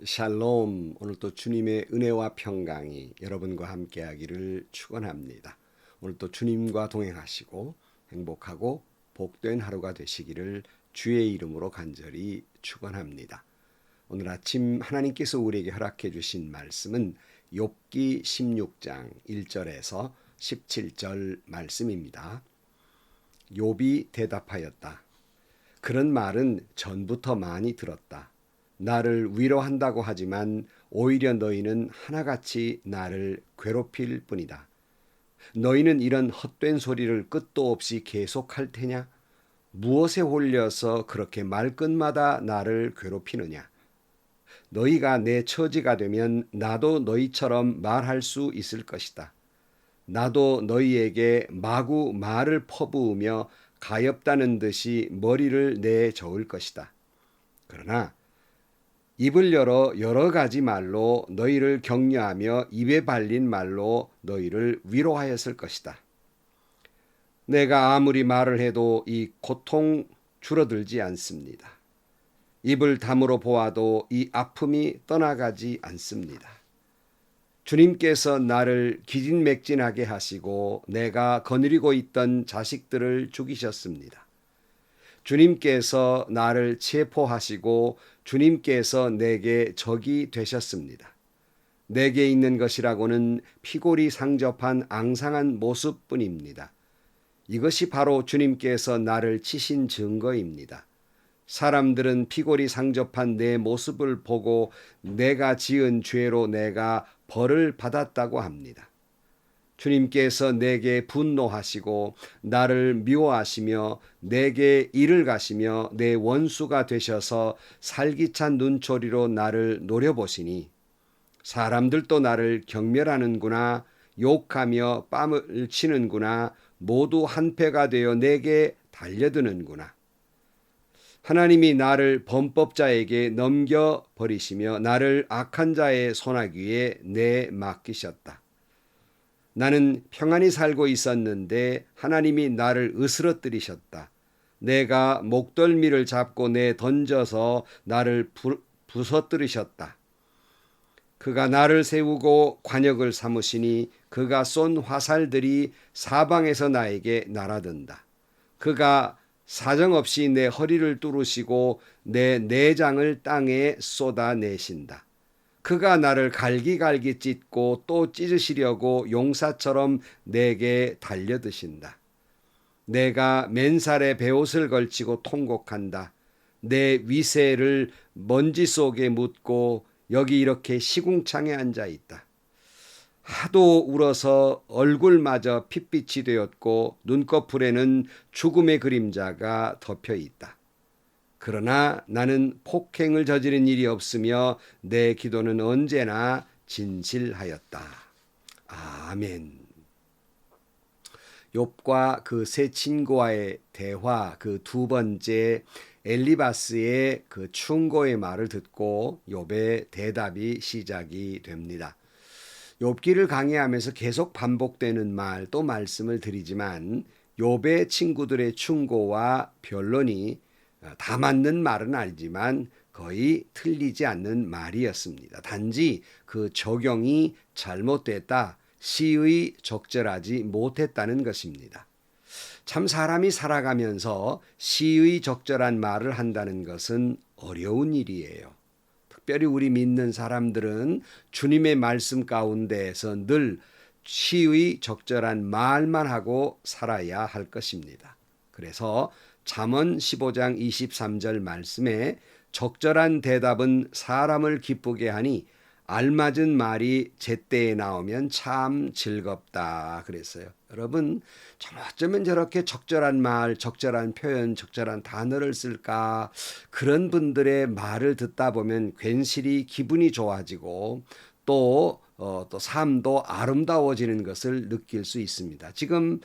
샬롬. 오늘도 주님의 은혜와 평강이 여러분과 함께하기를 축원합니다. 오늘도 주님과 동행하시고 행복하고 복된 하루가 되시기를 주의 이름으로 간절히 축원합니다. 오늘 아침 하나님께서 우리에게 허락해 주신 말씀은 욥기 16장 1절에서 17절 말씀입니다. 욥이 대답하였다. 그런 말은 전부터 많이 들었다. 나를 위로한다고 하지만 오히려 너희는 하나같이 나를 괴롭힐 뿐이다. 너희는 이런 헛된 소리를 끝도 없이 계속할 테냐? 무엇에 홀려서 그렇게 말끝마다 나를 괴롭히느냐? 너희가 내 처지가 되면 나도 너희처럼 말할 수 있을 것이다. 나도 너희에게 마구 말을 퍼부으며 가엾다는 듯이 머리를 내저을 것이다. 그러나 입을 열어 여러 가지 말로 너희를 격려하며 입에 발린 말로 너희를 위로하였을 것이다. 내가 아무리 말을 해도 이 고통 줄어들지 않습니다. 입을 다물어 보아도 이 아픔이 떠나가지 않습니다. 주님께서 나를 기진맥진하게 하시고 내가 거느리고 있던 자식들을 죽이셨습니다. 주님께서 나를 체포하시고 주님께서 내게 적이 되셨습니다. 내게 있는 것이라고는 피골이 상접한 앙상한 모습뿐입니다. 이것이 바로 주님께서 나를 치신 증거입니다. 사람들은 피골이 상접한 내 모습을 보고 내가 지은 죄로 내가 벌을 받았다고 합니다. 주님께서 내게 분노하시고 나를 미워하시며 내게 일을 가시며 내 원수가 되셔서 살기찬 눈초리로 나를 노려보시니 사람들도 나를 경멸하는구나, 욕하며 뺨을 치는구나, 모두 한패가 되어 내게 달려드는구나. 하나님이 나를 범법자에게 넘겨버리시며 나를 악한 자의 손아귀에 내맡기셨다. 나는 평안히 살고 있었는데 하나님이 나를 으스러뜨리셨다. 내가 목덜미를 잡고 내던져서 나를 부서뜨리셨다. 그가 나를 세우고 관역을 삼으시니 그가 쏜 화살들이 사방에서 나에게 날아든다. 그가 사정없이 내 허리를 뚫으시고 내 내장을 땅에 쏟아내신다. 그가 나를 갈기갈기 찢고 또 찢으시려고 용사처럼 내게 달려드신다. 내가 맨살에 베옷을 걸치고 통곡한다. 내 위세를 먼지 속에 묻고 여기 이렇게 시궁창에 앉아 있다. 하도 울어서 얼굴마저 핏빛이 되었고 눈꺼풀에는 죽음의 그림자가 덮여 있다. 그러나 나는 폭행을 저지른 일이 없으며 내 기도는 언제나 진실하였다. 아멘. 욥과 그 세 친구와의 대화, 그 두 번째 엘리바스의 그 충고의 말을 듣고 욥의 대답이 시작이 됩니다. 욥기를 강의하면서 계속 반복되는 말, 또 말씀을 드리지만 욥의 친구들의 충고와 변론이 다 맞는 말은 아니지만 거의 틀리지 않는 말이었습니다. 단지 그 적용이 잘못됐다, 시의 적절하지 못했다는 것입니다. 참 사람이 살아가면서 시의 적절한 말을 한다는 것은 어려운 일이에요. 특별히 우리 믿는 사람들은 주님의 말씀 가운데에서 늘 시의 적절한 말만 하고 살아야 할 것입니다. 그래서 잠언 15장 23절 말씀에 적절한 대답은 사람을 기쁘게 하니 알맞은 말이 제때에 나오면 참 즐겁다 그랬어요. 여러분, 좀 어쩌면 저렇게 적절한 말, 적절한 표현, 적절한 단어를 쓸까? 그런 분들의 말을 듣다 보면 괜시리 기분이 좋아지고 또 삶도 아름다워지는 것을 느낄 수 있습니다. 지금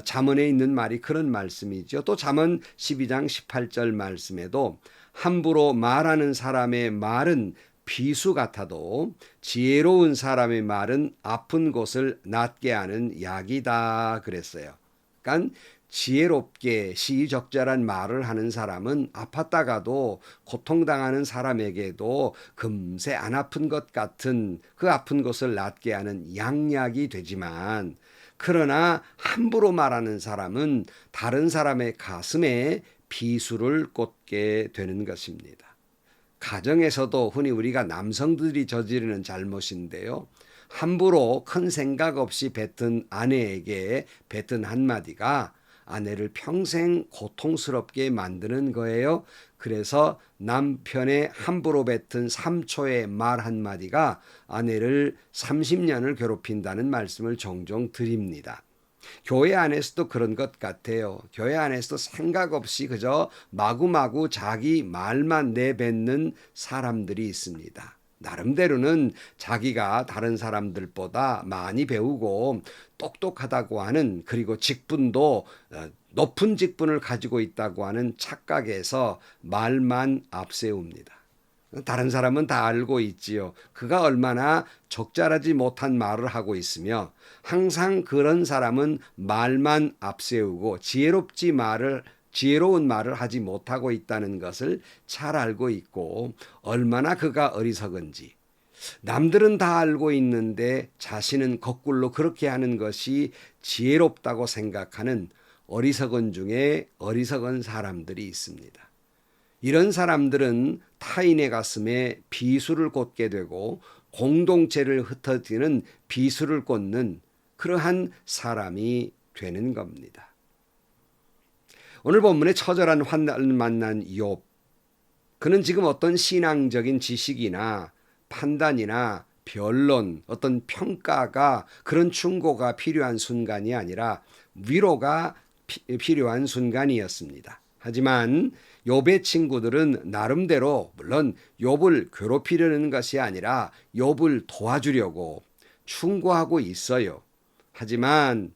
잠언에 있는 말이 그런 말씀이죠. 또 잠언 12장 18절 말씀에도 함부로 말하는 사람의 말은 비수 같아도 지혜로운 사람의 말은 아픈 곳을 낫게 하는 약이다 그랬어요. 그러니까 지혜롭게 시의적절한 말을 하는 사람은 아팠다가도 고통당하는 사람에게도 금세 안 아픈 것 같은 그 아픈 것을 낫게 하는 양약이 되지만, 그러나 함부로 말하는 사람은 다른 사람의 가슴에 비수를 꽂게 되는 것입니다. 가정에서도 흔히 우리가 남성들이 저지르는 잘못인데요. 함부로 큰 생각 없이 뱉은 아내에게 뱉은 한마디가 아내를 평생 고통스럽게 만드는 거예요. 그래서 남편의 함부로 뱉은 3초의 말 한마디가 아내를 30년을 괴롭힌다는 말씀을 종종 드립니다. 교회 안에서도 그런 것 같아요. 교회 안에서도 생각 없이 그저 마구마구 자기 말만 내뱉는 사람들이 있습니다. 나름대로는 자기가 다른 사람들보다 많이 배우고 똑똑하다고 하는, 그리고 직분도 높은 직분을 가지고 있다고 하는 착각에서 말만 앞세웁니다. 다른 사람은 다 알고 있지요. 그가 얼마나 적절하지 못한 말을 하고 있으며, 항상 그런 사람은 말만 앞세우고 지혜로운 말을 하지 못하고 있다는 것을 잘 알고 있고, 얼마나 그가 어리석은지. 남들은 다 알고 있는데 자신은 거꾸로 그렇게 하는 것이 지혜롭다고 생각하는 어리석은 중에 어리석은 사람들이 있습니다. 이런 사람들은 타인의 가슴에 비수를 꽂게 되고 공동체를 흩어지는 비수를 꽂는 그러한 사람이 되는 겁니다. 오늘 본문에 처절한 환난을 만난 욥, 그는 지금 어떤 신앙적인 지식이나 판단이나 변론, 어떤 평가가, 그런 충고가 필요한 순간이 아니라 위로가 필요한 순간이었습니다. 하지만 욥의 친구들은 나름대로, 물론 욥을 괴롭히려는 것이 아니라 욥을 도와주려고 충고하고 있어요. 하지만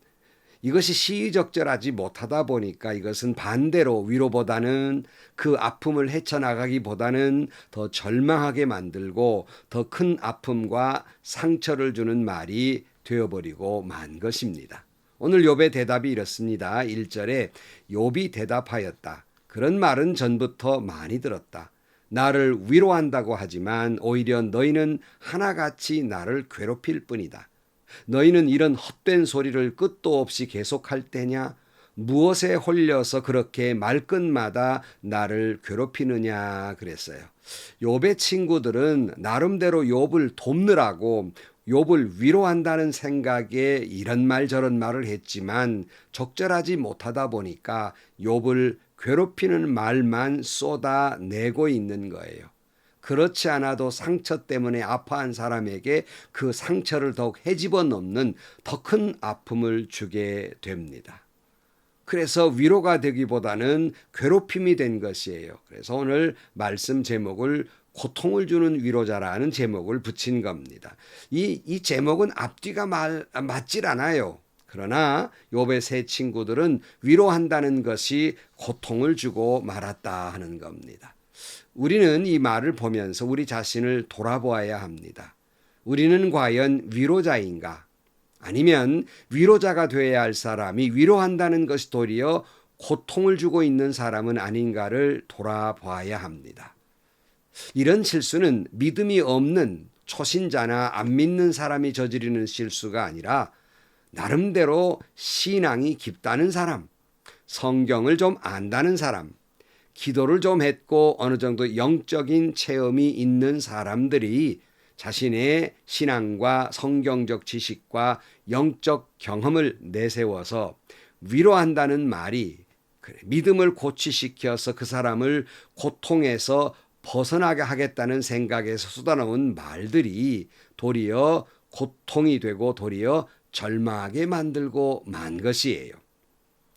이것이 시의적절하지 못하다 보니까 이것은 반대로 위로보다는, 그 아픔을 헤쳐나가기보다는 더 절망하게 만들고 더 큰 아픔과 상처를 주는 말이 되어버리고 만 것입니다. 오늘 욥의 대답이 이렇습니다. 1절에 욥이 대답하였다. 그런 말은 전부터 많이 들었다. 나를 위로한다고 하지만 오히려 너희는 하나같이 나를 괴롭힐 뿐이다. 너희는 이런 헛된 소리를 끝도 없이 계속할 때냐? 무엇에 홀려서 그렇게 말끝마다 나를 괴롭히느냐 그랬어요. 욥의 친구들은 나름대로 욥을 돕느라고 욥을 위로한다는 생각에 이런 말 저런 말을 했지만 적절하지 못하다 보니까 욥을 괴롭히는 말만 쏟아내고 있는 거예요. 그렇지 않아도 상처 때문에 아파한 사람에게 그 상처를 더욱 헤집어 넘는 더 큰 아픔을 주게 됩니다. 그래서 위로가 되기보다는 괴롭힘이 된 것이에요. 그래서 오늘 말씀 제목을 고통을 주는 위로자라는 제목을 붙인 겁니다. 이 제목은 앞뒤가 맞질 않아요. 그러나 욥의 세 친구들은 위로한다는 것이 고통을 주고 말았다 하는 겁니다. 우리는 이 말을 보면서 우리 자신을 돌아보아야 합니다. 우리는 과연 위로자인가? 아니면 위로자가 되어야 할 사람이 위로한다는 것이 도리어 고통을 주고 있는 사람은 아닌가를 돌아봐야 합니다. 이런 실수는 믿음이 없는 초신자나 안 믿는 사람이 저지르는 실수가 아니라 나름대로 신앙이 깊다는 사람, 성경을 좀 안다는 사람, 기도를 좀 했고 어느 정도 영적인 체험이 있는 사람들이 자신의 신앙과 성경적 지식과 영적 경험을 내세워서 위로한다는 말이 믿음을 고취시켜서 그 사람을 고통에서 벗어나게 하겠다는 생각에서 쏟아나온 말들이 도리어 고통이 되고 도리어 절망하게 만들고 만 것이에요.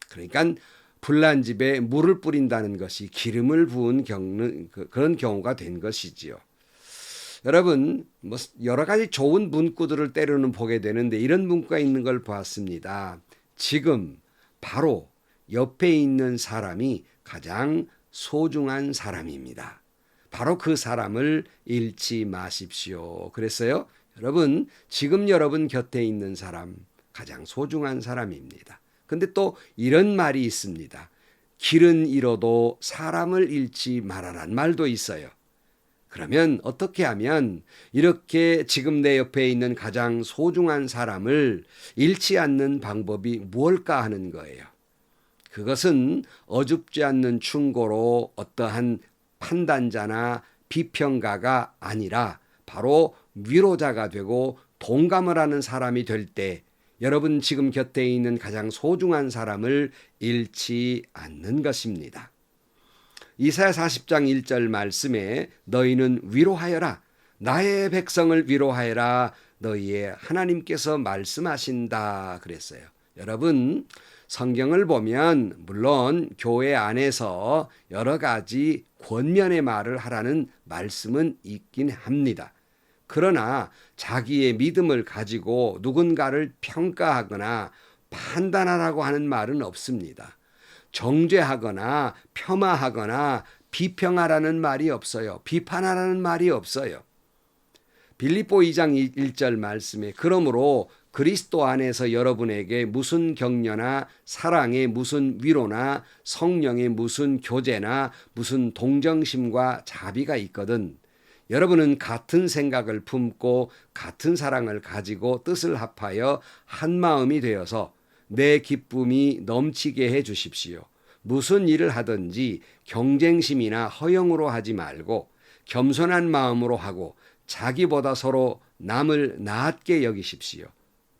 그러니까 불난 집에 물을 뿌린다는 것이 기름을 부은 그런 경우가 된 것이지요. 여러분, 여러 가지 좋은 문구들을 때로는 보게 되는데 이런 문구가 있는 걸 보았습니다. 지금 바로 옆에 있는 사람이 가장 소중한 사람입니다. 바로 그 사람을 잃지 마십시오. 그랬어요. 여러분, 지금 여러분 곁에 있는 사람 가장 소중한 사람입니다. 근데 또 이런 말이 있습니다. 길은 잃어도 사람을 잃지 말아란 말도 있어요. 그러면 어떻게 하면 이렇게 지금 내 옆에 있는 가장 소중한 사람을 잃지 않는 방법이 무엇일까 하는 거예요. 그것은 어줍지 않는 충고로 어떠한 판단자나 비평가가 아니라 바로 위로자가 되고 동감을 하는 사람이 될 때 여러분 지금 곁에 있는 가장 소중한 사람을 잃지 않는 것입니다. 이사야 40장 1절 말씀에 너희는 위로하여라. 나의 백성을 위로하여라. 너희의 하나님께서 말씀하신다 그랬어요. 여러분 성경을 보면 물론 교회 안에서 여러 가지 권면의 말을 하라는 말씀은 있긴 합니다. 그러나 자기의 믿음을 가지고 누군가를 평가하거나 판단하라고 하는 말은 없습니다. 정죄하거나 폄하하거나 비평하라는 말이 없어요. 비판하라는 말이 없어요. 빌립보 2장 1절 말씀에 그러므로 그리스도 안에서 여러분에게 무슨 격려나 사랑의 무슨 위로나 성령의 무슨 교제나 무슨 동정심과 자비가 있거든 여러분은 같은 생각을 품고 같은 사랑을 가지고 뜻을 합하여 한 마음이 되어서 내 기쁨이 넘치게 해 주십시오. 무슨 일을 하든지 경쟁심이나 허영으로 하지 말고 겸손한 마음으로 하고 자기보다 서로 남을 나았게 여기십시오.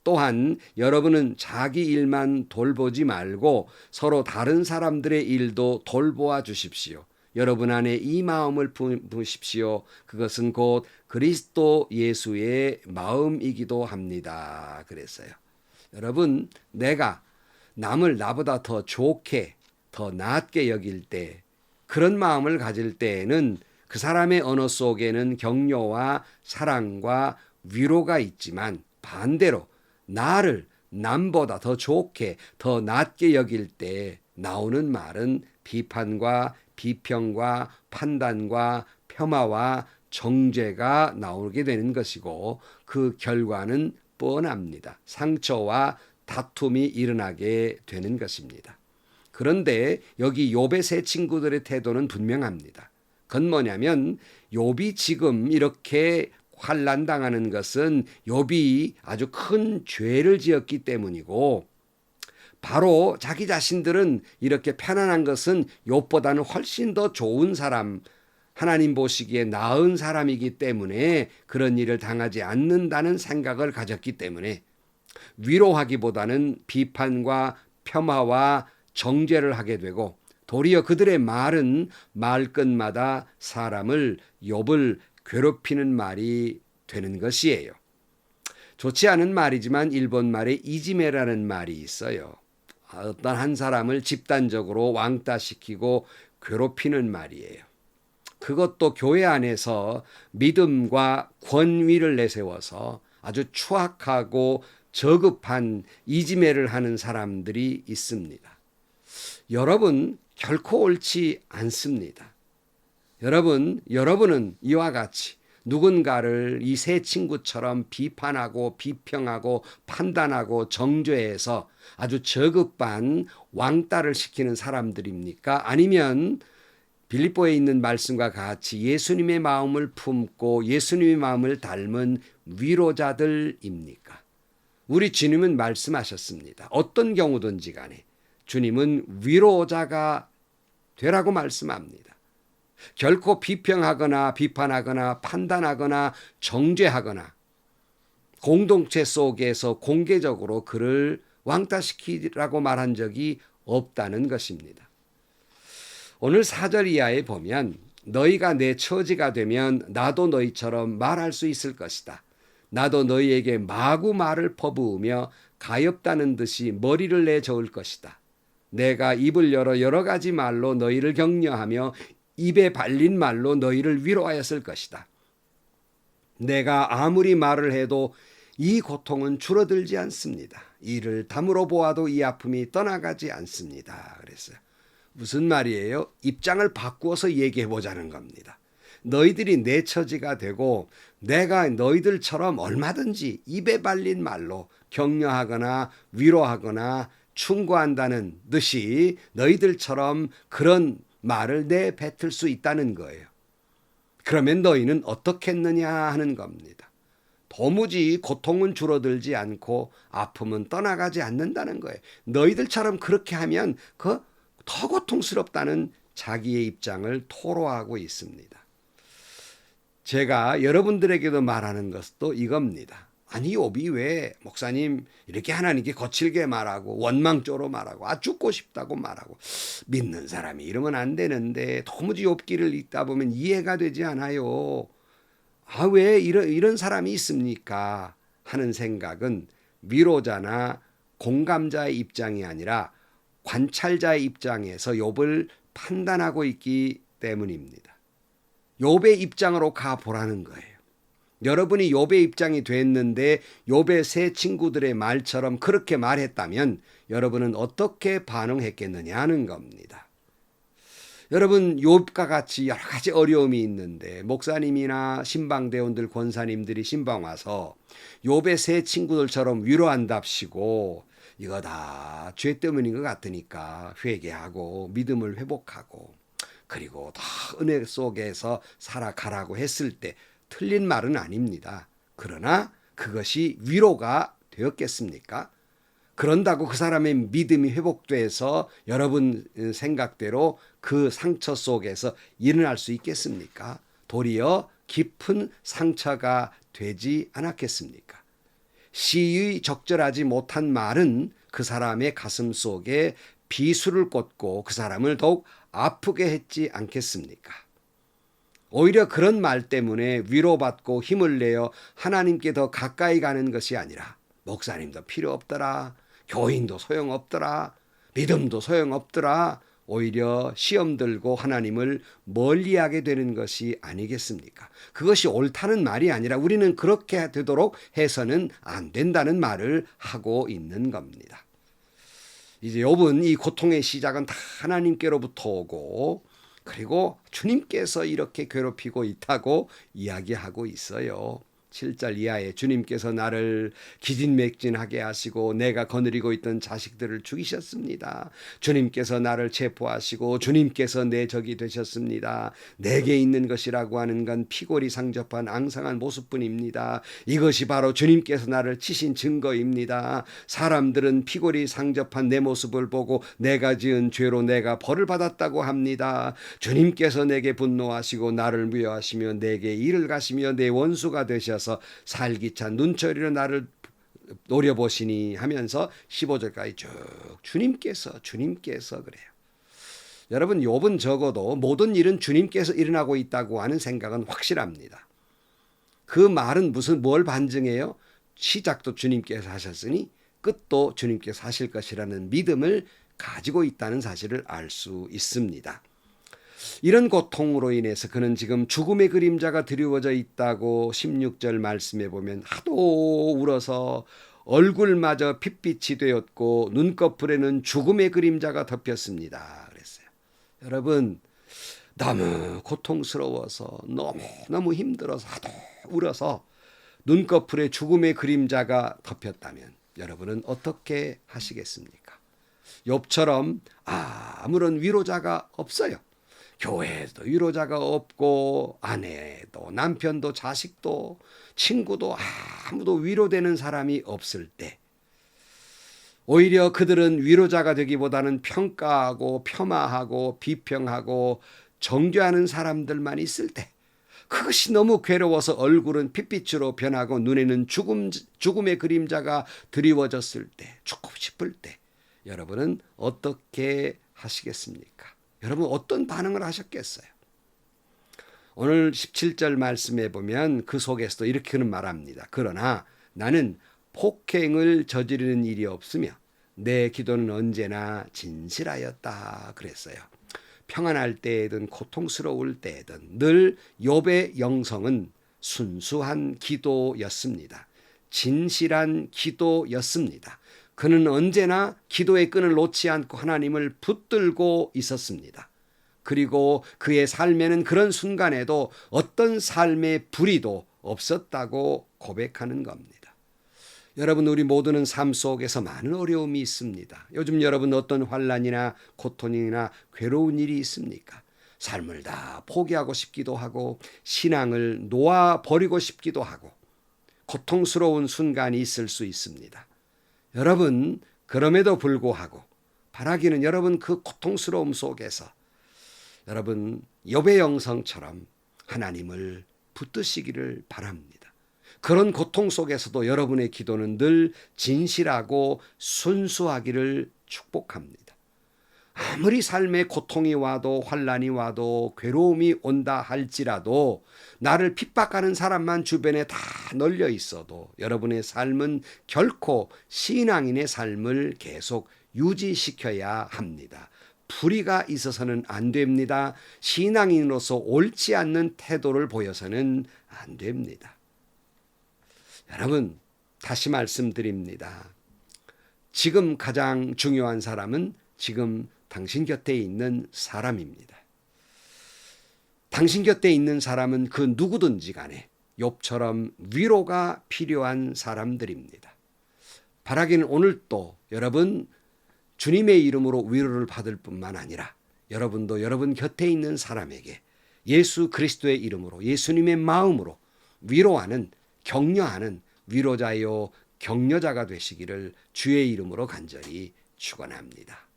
또한 여러분은 자기 일만 돌보지 말고 서로 다른 사람들의 일도 돌보아 주십시오. 여러분 안에 이 마음을 품으십시오. 그것은 곧 그리스도 예수의 마음이기도 합니다. 그랬어요. 여러분, 내가 남을 나보다 더 좋게, 더 낫게 여길 때, 그런 마음을 가질 때에는 그 사람의 언어 속에는 격려와 사랑과 위로가 있지만 반대로 나를 남보다 더 좋게, 더 낫게 여길 때 나오는 말은 비판과 비평과 판단과 폄하와 정죄가 나오게 되는 것이고 그 결과는 뻔합니다. 상처와 다툼이 일어나게 되는 것입니다. 그런데 여기 욥의 세 친구들의 태도는 분명합니다. 그건 뭐냐면 욥이 지금 이렇게 환난당하는 것은 욥이 아주 큰 죄를 지었기 때문이고 바로 자기 자신들은 이렇게 편안한 것은 욥보다는 훨씬 더 좋은 사람, 하나님 보시기에 나은 사람이기 때문에 그런 일을 당하지 않는다는 생각을 가졌기 때문에 위로하기보다는 비판과 폄하와 정죄를 하게 되고 도리어 그들의 말은 말끝마다 사람을 욥을 괴롭히는 말이 되는 것이에요. 좋지 않은 말이지만 일본 말에 이지메라는 말이 있어요. 어떤 한 사람을 집단적으로 왕따시키고 괴롭히는 말이에요. 그것도 교회 안에서 믿음과 권위를 내세워서 아주 추악하고 저급한 이지매를 하는 사람들이 있습니다. 여러분 결코 옳지 않습니다. 여러분은 이와 같이 누군가를 이 세 친구처럼 비판하고 비평하고 판단하고 정죄해서 아주 저급한 왕따를 시키는 사람들입니까? 아니면 빌립보에 있는 말씀과 같이 예수님의 마음을 품고 예수님의 마음을 닮은 위로자들입니까? 우리 주님은 말씀하셨습니다. 어떤 경우든지 간에 주님은 위로자가 되라고 말씀합니다. 결코 비평하거나 비판하거나 판단하거나 정죄하거나 공동체 속에서 공개적으로 그를 왕따시키라고 말한 적이 없다는 것입니다. 오늘 4절 이하에 보면 너희가 내 처지가 되면 나도 너희처럼 말할 수 있을 것이다. 나도 너희에게 마구 말을 퍼부으며 가엾다는 듯이 머리를 내저을 것이다. 내가 입을 열어 여러 가지 말로 너희를 격려하며 입에 발린 말로 너희를 위로하였을 것이다. 내가 아무리 말을 해도 이 고통은 줄어들지 않습니다. 이를 담으로 보아도 이 아픔이 떠나가지 않습니다. 그랬어요. 무슨 말이에요? 입장을 바꾸어서 얘기해 보자는 겁니다. 너희들이 내 처지가 되고 내가 너희들처럼 얼마든지 입에 발린 말로 격려하거나 위로하거나 충고한다는 듯이 너희들처럼 그런 말을 내뱉을 수 있다는 거예요. 그러면 너희는 어떻겠느냐 하는 겁니다. 도무지 고통은 줄어들지 않고 아픔은 떠나가지 않는다는 거예요. 너희들처럼 그렇게 하면 더 고통스럽다는 자기의 입장을 토로하고 있습니다. 제가 여러분들에게도 말하는 것도 이겁니다. 아니 욥이 왜 목사님 이렇게 하나님께 거칠게 말하고 원망조로 말하고 죽고 싶다고 말하고 믿는 사람이 이러면 안 되는데 도무지 욥기를 읽다 보면 이해가 되지 않아요. 왜 이런 사람이 있습니까? 하는 생각은 위로자나 공감자의 입장이 아니라 관찰자의 입장에서 욥을 판단하고 있기 때문입니다. 욥의 입장으로 가보라는 거예요. 여러분이 욥의 입장이 됐는데 욥의 세 친구들의 말처럼 그렇게 말했다면 여러분은 어떻게 반응했겠느냐 하는 겁니다. 여러분 욥과 같이 여러 가지 어려움이 있는데 목사님이나 신방대원들 권사님들이 신방 와서 욥의 세 친구들처럼 위로한답시고 이거 다 죄 때문인 것 같으니까 회개하고 믿음을 회복하고 그리고 더 은혜 속에서 살아가라고 했을 때 틀린 말은 아닙니다. 그러나 그것이 위로가 되었겠습니까? 그런다고 그 사람의 믿음이 회복돼서 여러분 생각대로 그 상처 속에서 일어날 수 있겠습니까? 도리어 깊은 상처가 되지 않았겠습니까? 시의 적절하지 못한 말은 그 사람의 가슴 속에 비수를 꽂고 그 사람을 더욱 아프게 했지 않겠습니까? 오히려 그런 말 때문에 위로받고 힘을 내어 하나님께 더 가까이 가는 것이 아니라 목사님도 필요 없더라. 교인도 소용없더라. 믿음도 소용없더라. 오히려 시험 들고 하나님을 멀리하게 되는 것이 아니겠습니까? 그것이 옳다는 말이 아니라 우리는 그렇게 되도록 해서는 안 된다는 말을 하고 있는 겁니다. 이제 욥은 이 고통의 시작은 다 하나님께로부터 오고 그리고 주님께서 이렇게 괴롭히고 있다고 이야기하고 있어요. 7절 이하에 주님께서 나를 기진맥진하게 하시고 내가 거느리고 있던 자식들을 죽이셨습니다. 주님께서 나를 체포하시고 주님께서 내 적이 되셨습니다. 내게 있는 것이라고 하는 건 피골이 상접한 앙상한 모습뿐입니다. 이것이 바로 주님께서 나를 치신 증거입니다. 사람들은 피골이 상접한 내 모습을 보고 내가 지은 죄로 내가 벌을 받았다고 합니다. 주님께서 내게 분노하시고 나를 무효하시며 내게 일을 가시며 내 원수가 되셔서 살기찬 눈초리로 나를 노려보시니 하면서 15절까지 쭉 주님께서 그래요. 여러분 욥은 적어도 모든 일은 주님께서 일어나고 있다고 하는 생각은 확실합니다. 그 말은 뭘 반증해요? 시작도 주님께서 하셨으니 끝도 주님께서 하실 것이라는 믿음을 가지고 있다는 사실을 알 수 있습니다. 이런 고통으로 인해서 그는 지금 죽음의 그림자가 드리워져 있다고 16절 말씀에 보면 하도 울어서 얼굴마저 핏빛이 되었고 눈꺼풀에는 죽음의 그림자가 덮였습니다. 그랬어요. 여러분 너무 고통스러워서 너무 힘들어서 하도 울어서 눈꺼풀에 죽음의 그림자가 덮였다면 여러분은 어떻게 하시겠습니까? 욥처럼 아무런 위로자가 없어요. 교회에도 위로자가 없고 아내도 남편도 자식도 친구도 아무도 위로되는 사람이 없을 때 오히려 그들은 위로자가 되기보다는 평가하고 폄하하고 비평하고 정죄하는 사람들만 있을 때 그것이 너무 괴로워서 얼굴은 핏빛으로 변하고 눈에는 죽음의 그림자가 드리워졌을 때 죽고 싶을 때 여러분은 어떻게 하시겠습니까? 여러분 어떤 반응을 하셨겠어요? 오늘 17절 말씀에 보면 그 속에서도 이렇게는 말합니다. 그러나 나는 폭행을 저지르는 일이 없으며 내 기도는 언제나 진실하였다 그랬어요. 평안할 때에든 고통스러울 때에든 늘 욥의 영성은 순수한 기도였습니다. 진실한 기도였습니다. 그는 언제나 기도의 끈을 놓지 않고 하나님을 붙들고 있었습니다. 그리고 그의 삶에는 그런 순간에도 어떤 삶의 불의도 없었다고 고백하는 겁니다. 여러분, 우리 모두는 삶 속에서 많은 어려움이 있습니다. 요즘 여러분 어떤 환난이나 고통이나 괴로운 일이 있습니까? 삶을 다 포기하고 싶기도 하고 신앙을 놓아버리고 싶기도 하고 고통스러운 순간이 있을 수 있습니다. 여러분, 그럼에도 불구하고 바라기는 여러분 그 고통스러움 속에서 여러분 욥의 영성처럼 하나님을 붙드시기를 바랍니다. 그런 고통 속에서도 여러분의 기도는 늘 진실하고 순수하기를 축복합니다. 아무리 삶에 고통이 와도 환난이 와도 괴로움이 온다 할지라도 나를 핍박하는 사람만 주변에 다 널려 있어도 여러분의 삶은 결코 신앙인의 삶을 계속 유지시켜야 합니다. 불의가 있어서는 안 됩니다. 신앙인으로서 옳지 않는 태도를 보여서는 안 됩니다. 여러분, 다시 말씀드립니다. 지금 가장 중요한 사람은 지금 당신 곁에 있는 사람입니다. 당신 곁에 있는 사람은 그 누구든지 간에 욥처럼 위로가 필요한 사람들입니다. 바라기는 오늘 또 여러분 주님의 이름으로 위로를 받을 뿐만 아니라 여러분도 여러분 곁에 있는 사람에게 예수 그리스도의 이름으로 예수님의 마음으로 위로하는 격려하는 위로자요 격려자가 되시기를 주의 이름으로 간절히 축원합니다.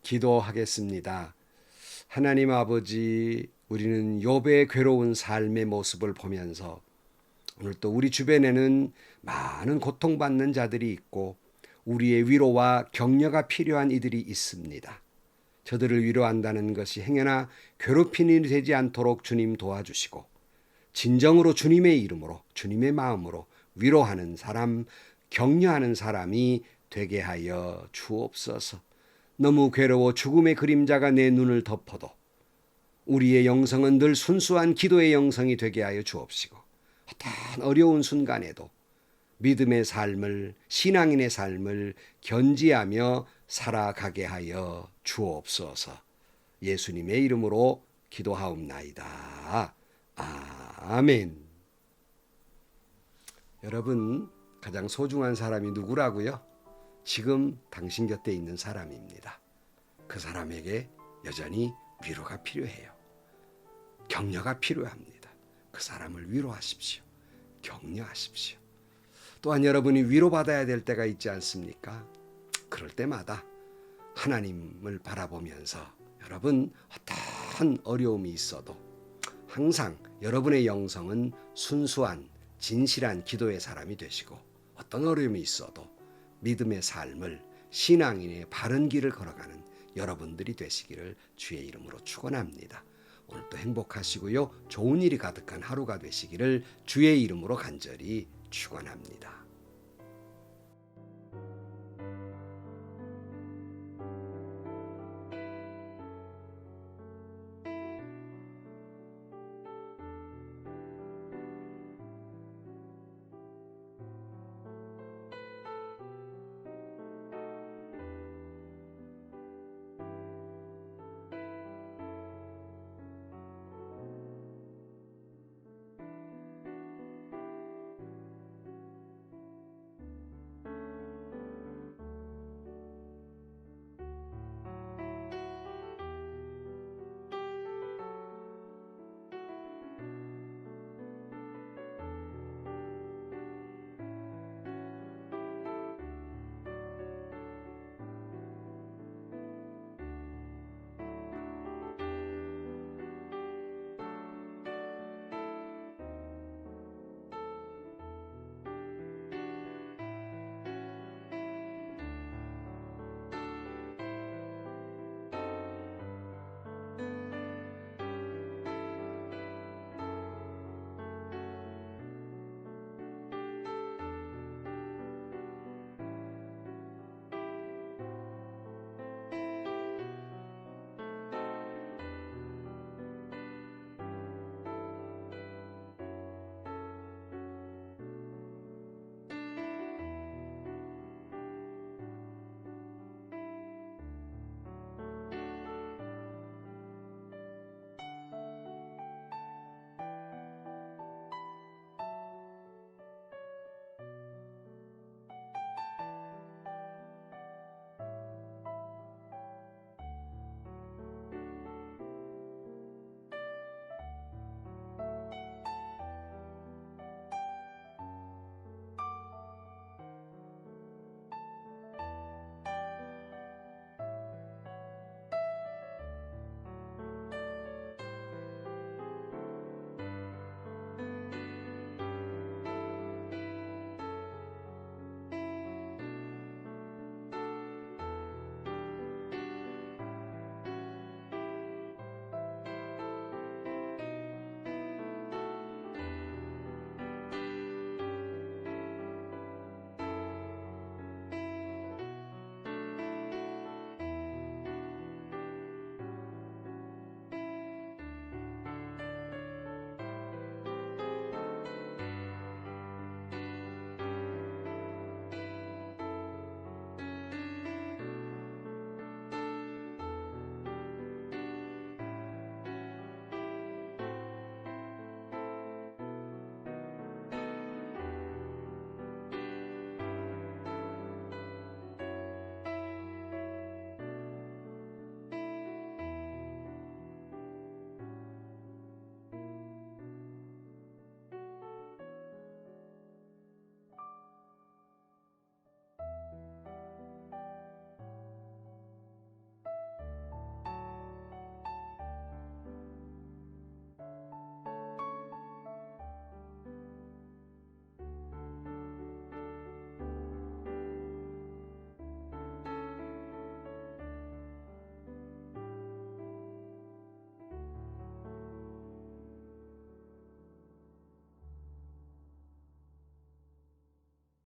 기도하겠습니다. 하나님 아버지, 우리는 욥의 괴로운 삶의 모습을 보면서 오늘 또 우리 주변에는 많은 고통받는 자들이 있고 우리의 위로와 격려가 필요한 이들이 있습니다. 저들을 위로한다는 것이 행여나 괴롭히는 일이 되지 않도록 주님 도와주시고 진정으로 주님의 이름으로 주님의 마음으로 위로하는 사람, 격려하는 사람이 되게 하여 주옵소서. 너무 괴로워 죽음의 그림자가 내 눈을 덮어도 우리의 영성은 늘 순수한 기도의 영성이 되게 하여 주옵시고 어떤 어려운 순간에도 믿음의 삶을 신앙인의 삶을 견지하며 살아가게 하여 주옵소서. 예수님의 이름으로 기도하옵나이다. 아멘. 여러분, 가장 소중한 사람이 누구라고요? 지금 당신 곁에 있는 사람입니다. 그 사람에게 여전히 위로가 필요해요. 격려가 필요합니다. 그 사람을 위로하십시오. 격려하십시오. 또한 여러분이 위로받아야 될 때가 있지 않습니까? 그럴 때마다 하나님을 바라보면서 여러분 어떤 어려움이 있어도 항상 여러분의 영성은 순수한 진실한 기도의 사람이 되시고 어떤 어려움이 있어도 믿음의 삶을 신앙인의 바른 길을 걸어가는 여러분들이 되시기를 주의 이름으로 축원합니다. 오늘도 행복하시고요. 좋은 일이 가득한 하루가 되시기를 주의 이름으로 간절히 축원합니다.